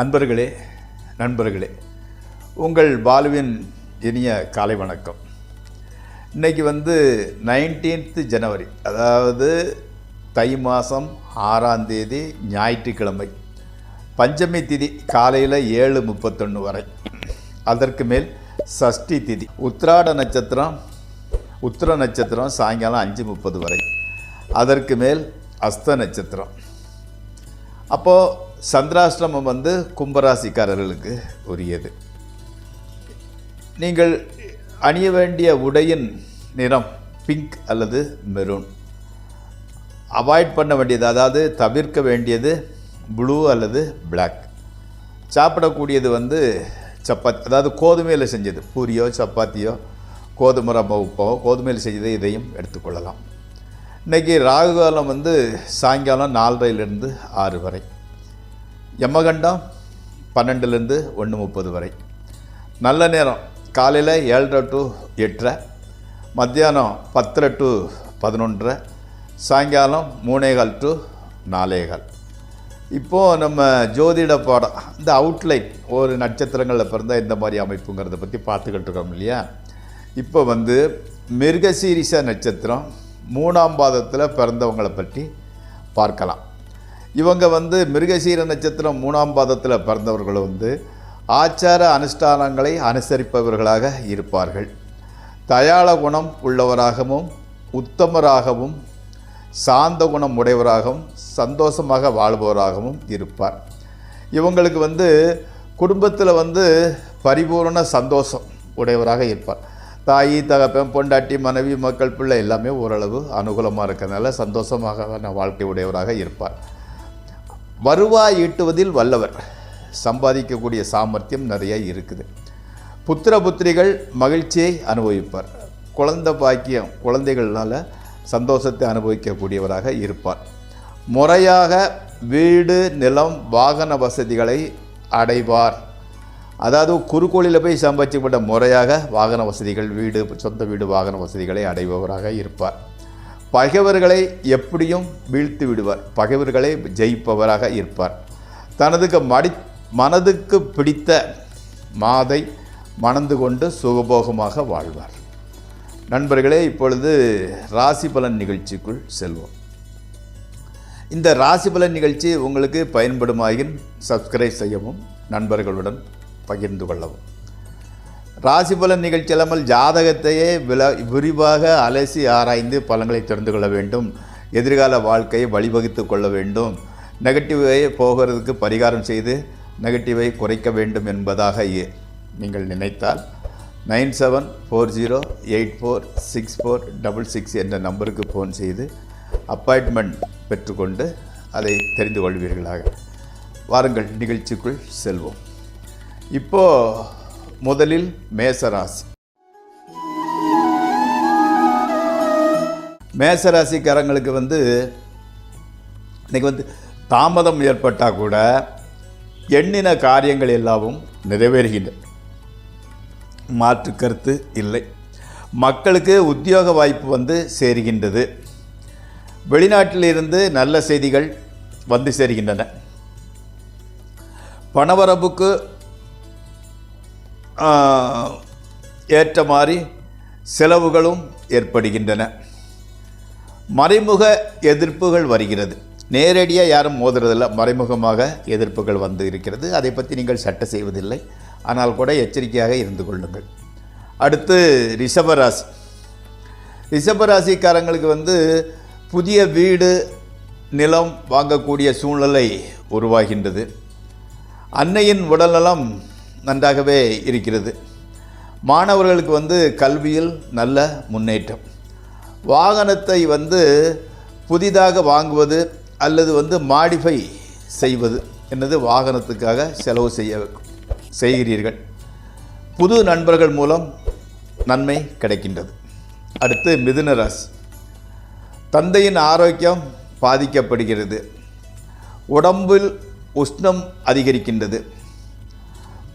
அன்பர்களே, நண்பர்களே, உங்கள் பாலுவின் இனிய காலை வணக்கம். இன்றைக்கி 19th ஜனவரி, அதாவது தை மாதம் 6ஆம் தேதி ஞாயிற்றுக்கிழமை. பஞ்சமி திதி காலையில் 7:31 வரை. அதற்கு மேல் சஷ்டி திதி. உத்திர நட்சத்திரம் சாயங்காலம் 5:30 வரை. அதற்கு மேல் அஸ்த நட்சத்திரம். அப்போது சந்திராஷ்டிரமம் கும்பராசிக்காரர்களுக்கு உரியது. நீங்கள் அணிய வேண்டிய உடையின் நிறம் பிங்க் அல்லது மெரூன். அவாய்ட் பண்ண வேண்டியது, அதாவது தவிர்க்க வேண்டியது ப்ளூ அல்லது பிளாக். சாப்பிடக்கூடியது சப்பாத்தி, அதாவது கோதுமையில் செஞ்சது, பூரியோ சப்பாத்தியோ கோதுமை ரவை உப்போ கோதுமையில் செஞ்சது, இதையும் எடுத்துக்கொள்ளலாம். இன்றைக்கி ராகு காலம் சாயங்காலம் 4:30 6 வரை. யமகண்டம் 12 1:30 வரை. நல்ல நேரம் காலையில் 7:30 to 8:30, மத்தியானம் 10:30 to 11:30, சாயங்காலம் 3:15 to 4:15. இப்போது நம்ம ஜோதிட பாடம், இந்த அவுட்லைன், ஒரு நட்சத்திரங்களில் பிறந்தால் இந்த மாதிரி அமைப்புங்கிறத பற்றி பார்த்துக்கிட்டு இருக்கோம் இல்லையா. இப்போ மிருகசீரிஷ நட்சத்திரம் 3ஆம் பாதத்தில் பிறந்தவங்களை பற்றி பார்க்கலாம். இவங்க மிருகசீர நட்சத்திரம் 3ஆம் பாதத்தில் பிறந்தவர்கள் ஆச்சார அனுஷ்டானங்களை அனுசரிப்பவர்களாக இருப்பார்கள். தயாள குணம் உள்ளவராகவும் உத்தமராகவும் சாந்த குணம் உடையவராகவும் சந்தோஷமாக வாழ்பவராகவும் இருப்பார். இவங்களுக்கு குடும்பத்தில் பரிபூர்ண சந்தோஷம் உடையவராக இருப்பார். தாய் தகப்பன் பொண்டாட்டி மனைவி மக்கள் பிள்ளை எல்லாமே ஓரளவு அனுகூலமாக இருக்கிறதுனால சந்தோஷமாக வாழ்க்கை உடையவராக இருப்பார். வருவாய் ஈட்டுவதில் வல்லவர், சம்பாதிக்கக்கூடிய சாமர்த்தியம் நிறைய இருக்குது. புத்திரிகள் மகிழ்ச்சியை அனுபவிப்பார். குழந்தை பாக்கியம், குழந்தைகள்னால சந்தோஷத்தை அனுபவிக்கக்கூடியவராக இருப்பார். முறையாக வீடு நிலம் வாகன வசதிகளை அடைவார். அதாவது குறுக்கோளில் போய் சம்பாதிக்கப்பட்ட முறையாக வாகன வசதிகள், வீடு, சொந்த வீடு, வாகன வசதிகளை அடைபவராக இருப்பார். பகைவர்களை எப்படியும் வீழ்த்து விடுவார். பகைவர்களை ஜெயிப்பவராக இருப்பார். மனதுக்கு பிடித்த மாதை மணந்து கொண்டு சுகபோகமாக வாழ்வார். நண்பர்களே, இப்பொழுது ராசி பலன் நிகழ்ச்சிக்குள் செல்வோம். இந்த ராசி பலன் நிகழ்ச்சி உங்களுக்கு பயன்படுமாயின் சப்ஸ்கிரைப் செய்யவும், நண்பர்களுடன் பகிர்ந்து கொள்ளவும். ராசி பலன் நிகழ்ச்சி இல்லாமல் ஜாதகத்தையே விரிவாக அலசி ஆராய்ந்து பலன்களை தெரிந்து கொள்ள வேண்டும். எதிர்கால வாழ்க்கையை வழிவகுத்து கொள்ள வேண்டும். நெகட்டிவை போகிறதுக்கு பரிகாரம் செய்து நெகட்டிவை குறைக்க வேண்டும் என்பதாக நீங்கள் நினைத்தால் 9740846466 என்ற நம்பருக்கு ஃபோன் செய்து அப்பாயின்மெண்ட் பெற்றுக்கொண்டு அதை தெரிந்து கொள்வீர்களாக. வாருங்கள், நிகழ்ச்சிக்குள் செல்வோம். இப்போது முதலில் மேசராசி. மேசராசிக்காரங்களுக்கு இன்றைக்கி தாமதம் ஏற்பட்டால் கூட எண்ணின காரியங்கள் எல்லாவும் நிறைவேறுகின்றன, மாற்று கருத்து இல்லை. மக்களுக்கு உத்தியோக வாய்ப்பு சேருகின்றது. வெளிநாட்டிலிருந்து நல்ல செய்திகள் சேர்கின்றன. பணவரவுக்கு ஏற்ற மாதிரி செலவுகளும் ஏற்படுகின்றன. மறைமுக எதிர்ப்புகள் வருகிறது. நேரடியாக யாரும் மோதுறதில்லை, மறைமுகமாக எதிர்ப்புகள் இருக்கிறது. அதை பற்றி நீங்கள் சட்டை செய்வதில்லை, ஆனால் கூட எச்சரிக்கையாக இருந்து கொள்ளுங்கள். அடுத்து ரிஷபராசி. ரிஷபராசிக்காரங்களுக்கு புதிய வீடு நிலம் வாங்கக்கூடிய சூழ்நிலை உருவாகின்றது. அன்னையின் உடல்நலம் நன்றாகவே இருக்கிறது. மாணவர்களுக்கு கல்வியில் நல்ல முன்னேற்றம். வாகனத்தை புதிதாக வாங்குவது அல்லது மாடிஃபை செய்வது என்னது வாகனத்துக்காக செலவு செய்கிறீர்கள். புது நண்பர்கள் மூலம் நன்மை கிடைக்கின்றது. அடுத்து மிதுன ராசி. தந்தையின் ஆரோக்கியம் பாதிக்கப்படுகிறது. உடம்பில் உஷ்ணம் அதிகரிக்கின்றது.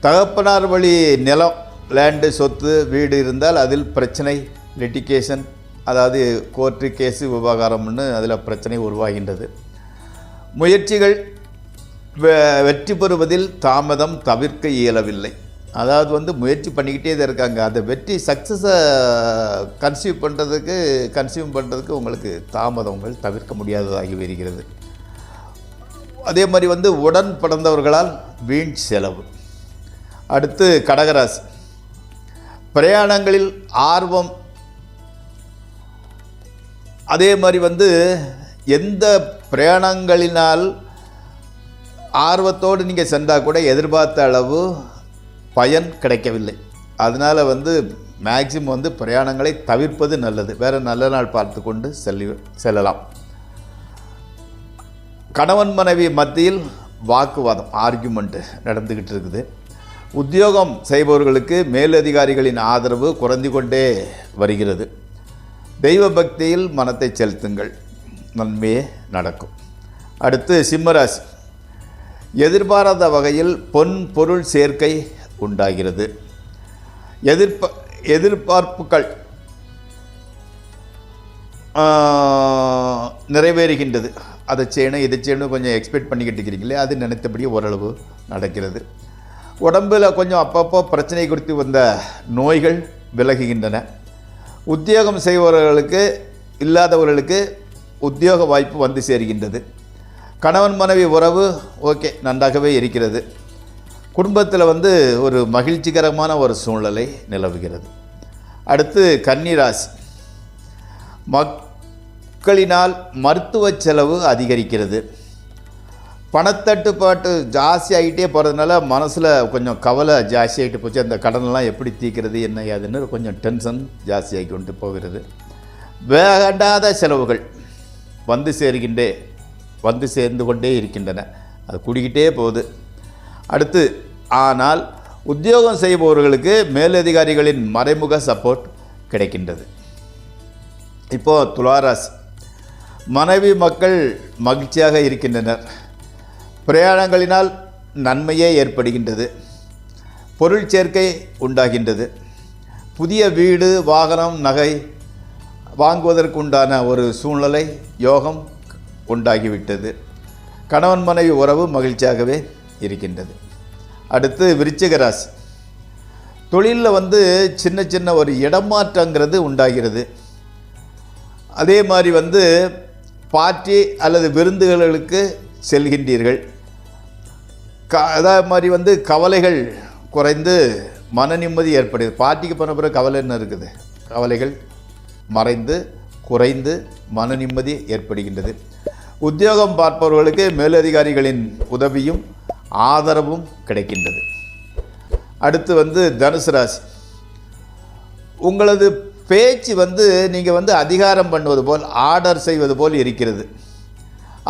தகப்பனார் வழி நிலம், லேண்டு, சொத்து, வீடு இருந்தால் அதில் பிரச்சனை, லிட்டிகேஷன், அதாவது கோர்ட்டு கேஸு விவகாரம்னு அதில் பிரச்சனை உருவாகின்றது. முயற்சிகள் வெற்றி பெறுவதில் தாமதம் தவிர்க்க இயலவில்லை. அதாவது வந்து முயற்சி பண்ணிக்கிட்டே தான் இருக்காங்க. அந்த வெற்றி சக்ஸஸை கன்சியூம் பண்ணுறதுக்கு உங்களுக்கு தாமதங்கள் தவிர்க்க முடியாததாகி வருகிறது. அதே மாதிரி வந்து உடன் பிறந்தவர்களால் வீண் செலவு. அடுத்து கடகராசி, பிரயாணங்களில் ஆர்வம். அதே மாதிரி வந்து எந்த பிரயாணங்களினால் ஆர்வத்தோடு நீங்கள் சென்றால் கூட எதிர்பார்த்த அளவு பயன் கிடைக்கவில்லை. அதனால் வந்து மேக்சிமம் வந்து பிரயாணங்களை தவிர்ப்பது நல்லது. வேறு நல்ல நாள் பார்த்து கொண்டு செல்லலாம். கணவன் மனைவி மத்தியில் வாக்குவாதம், ஆர்கியூமெண்ட்டு நடந்துக்கிட்டு இருக்குது. உத்தியோகம் செய்பவர்களுக்கு மேலதிகாரிகளின் ஆதரவு குறைந்து கொண்டே வருகிறது. தெய்வ பக்தியில் மனத்தை செலுத்துங்கள், நன்மையே நடக்கும். அடுத்து சிம்மராசி, எதிர்பாராத வகையில் பொன் பொருள் சேர்க்கை உண்டாகிறது. எதிர்பார்ப்புகள் நிறைவேறுகின்றது. அதை செய்யணும் இதை செய்யணும் கொஞ்சம் எக்ஸ்பெக்ட் பண்ணிக்கிட்டு இருக்கிறீங்களே, அது நினைத்தபடி ஓரளவு நடக்கிறது. உடம்பில் கொஞ்சம் அப்பப்போ பிரச்சனை குறித்து வந்த நோய்கள் விலகுகின்றன. உத்தியோகம் செய்பவர்களுக்கு இல்லாதவர்களுக்கு உத்தியோக வாய்ப்பு வந்து சேர்கின்றது. கணவன் மனைவி உறவு ஓகே, நன்றாகவே இருக்கிறது. குடும்பத்தில் வந்து ஒரு மகிழ்ச்சிகரமான ஒரு சூழ்நிலை நிலவுகிறது. அடுத்து கன்னிராசி, மக்களினால் மருத்துவ செலவு அதிகரிக்கிறது. பணத்தட்டுப்பாட்டு ஜாஸ்தி ஆகிட்டே போகிறதுனால மனசில் கொஞ்சம் கவலை ஜாஸ்தி ஆகிட்டு போச்சு. அந்த கடனெல்லாம் எப்படி தீர்க்கிறது என்ன ஏதுன்னு கொஞ்சம் டென்ஷன் ஜாஸ்தி ஆகி கொண்டு போகிறது. வேண்டாத செலவுகள் வந்து சேர்ந்து கொண்டே இருக்கின்றன. அது கூடிக்கிட்டே போகுது. அடுத்து ஆனால் உத்தியோகம் செய்பவர்களுக்கு மேலதிகாரிகளின் மறைமுக சப்போர்ட் கிடைக்கின்றது. இப்போது துளாராசி, மனைவி மக்கள் மகிழ்ச்சியாக இருக்கின்றனர். பிரயாணங்களினால் நன்மையே ஏற்படுகின்றது. பொருள் சேர்க்கை உண்டாகின்றது. புதிய வீடு வாகனம் நகை வாங்குவதற்குண்டான ஒரு சூழ்நிலை யோகம் உண்டாகிவிட்டது. கணவன் மனைவி உறவு மகிழ்ச்சியாகவே இருக்கின்றது. அடுத்து விருச்சிக ராசி, தொழிலில் வந்து சின்ன சின்ன ஒரு இடமாற்றங்கிறது உண்டாகிறது. அதே மாதிரி வந்து பார்ட்டி அல்லது விருந்துகளுக்கு செல்கின்றீர்கள். அதே மாதிரி வந்து கவலைகள் குறைந்து மன நிம்மதி ஏற்படுது. பார்ட்டிக்கு போன பிறகு கவலை என்ன இருக்குது? கவலைகள் மறைந்து குறைந்து மன நிம்மதி ஏற்படுகின்றது. உத்தியோகம் பார்ப்பவர்களுக்கு மேலதிகாரிகளின் உதவியும் ஆதரவும் கிடைக்கின்றது. அடுத்து வந்து தனுசு ராசி, உங்களது பேச்சு வந்து நீங்கள் வந்து அதிகாரம் பண்ணுவது போல் ஆர்டர் செய்வது போல் இருக்கிறது.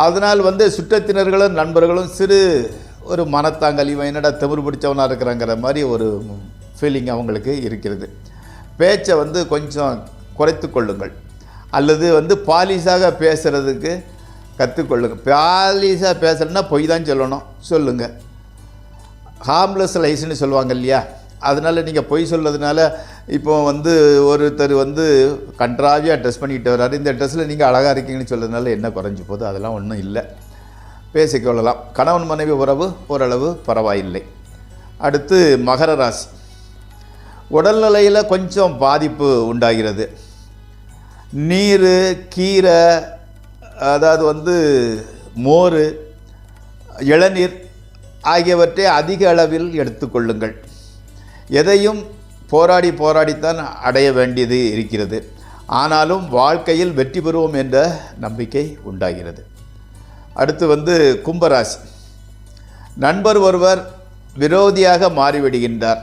அதனால் வந்து சுற்றத்தினர்களும் நண்பர்களும் சிறு ஒரு மனத்தாங்கல், இவன் என்னடா திமிரு பிடிச்சவனாக இருக்கிறாங்கிற மாதிரி ஒரு ஃபீலிங் அவங்களுக்கு இருக்கிறது. பேச்சை வந்து கொஞ்சம் குறைத்து கொள்ளுங்கள், அல்லது வந்து பாலிஷாக பேசுகிறதுக்கு கற்றுக்கொள்ளுங்கள். பாலிஷாக பேசலைன்னா பொய் தான் சொல்லுங்கள். ஹார்ம்லெஸ் லைஸ்ன்னு சொல்லுவாங்க இல்லையா? அதனால் நீங்கள் பொய் சொல்கிறதுனால இப்போ வந்து ஒருத்தர் வந்து கன்றாவியாக ட்ரெஸ் பண்ணிக்கிட்டு வர்றாரு, இந்த ட்ரெஸ்ஸில் நீங்கள் அழகாக இருக்கீங்கன்னு சொல்கிறதுனால என்ன குறைஞ்சி போகுது? அதெல்லாம் ஒன்றும் இல்லை, பேசிக்கொள்ளலாம். கணவன் மனைவி உறவு ஓரளவு பரவாயில்லை. அடுத்து மகர ராசி, உடல்நிலையில் கொஞ்சம் பாதிப்பு உண்டாகிறது. நீர் கீரை, அதாவது வந்து மோர் இளநீர் ஆகியவற்றை அதிக அளவில் எடுத்துக்கொள்ளுங்கள். எதையும் போராடித்தான் அடைய வேண்டியது இருக்கிறது. ஆனாலும் வாழ்க்கையில் வெற்றி பெறுவோம் என்ற நம்பிக்கை உண்டாகிறது. அடுத்து வந்து கும்பராசி, நண்பர் ஒருவர் விரோதியாக மாறிவிடுகின்றார்.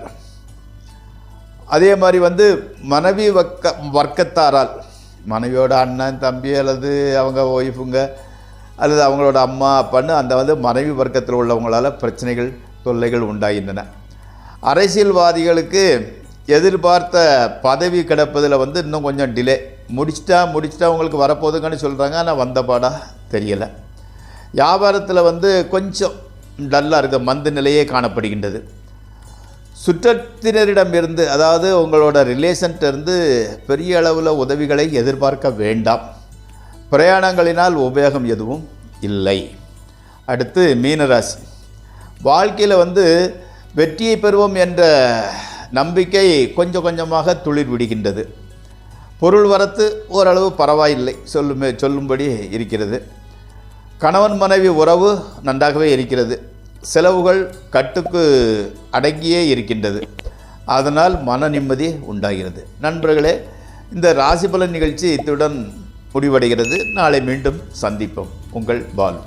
அதே மாதிரி வந்து மனைவி வர்க்கத்தாரால், மனைவியோட அண்ணன் தம்பி அல்லது அவங்க ஒய்ஃபுங்க அல்லது அவங்களோட அம்மா அப்பான்னு அந்த வந்து மனைவி வர்க்கத்தில் உள்ளவங்களால் பிரச்சனைகள் தொல்லைகள் உண்டாகின்றன. அரசியல்வாதிகளுக்கு எதிர்பார்த்த பதவி கிடப்பதில் வந்து இன்னும் கொஞ்சம் டிலே, முடிச்சிட்டா உங்களுக்கு வரப்போகுதுங்கன்னு சொல்கிறாங்க, ஆனால் வந்த பாடா தெரியலை. வியாபாரத்தில் வந்து கொஞ்சம் டல்லாக இருக்க மந்த நிலையே காணப்படுகின்றது. சுற்றத்தினரிடமிருந்து, அதாவது உங்களோட ரிலேஷன்கிட்டருந்து பெரிய அளவில் உதவிகளை எதிர்பார்க்க வேண்டாம். பிரயாணங்களினால் உபயோகம் எதுவும் இல்லை. அடுத்து மீனராசி, வாழ்க்கையில் வெற்றியை பெறுவோம் என்ற நம்பிக்கை கொஞ்சம் கொஞ்சமாக துளிர் விடுகின்றது. பொருள் வரத்து ஓரளவு பரவாயில்லை, சொல்லும்படி இருக்கிறது. கணவன் மனைவி உறவு நன்றாகவே இருக்கிறது. செலவுகள் கட்டுக்கு அடங்கியே இருக்கின்றது. அதனால் மன நிம்மதி உண்டாகிறது. நண்பர்களே, இந்த ராசி பலன் நிகழ்ச்சி இத்துடன் முடிவடைகிறது. நாளை மீண்டும் சந்திப்போம். உங்கள் பாலு.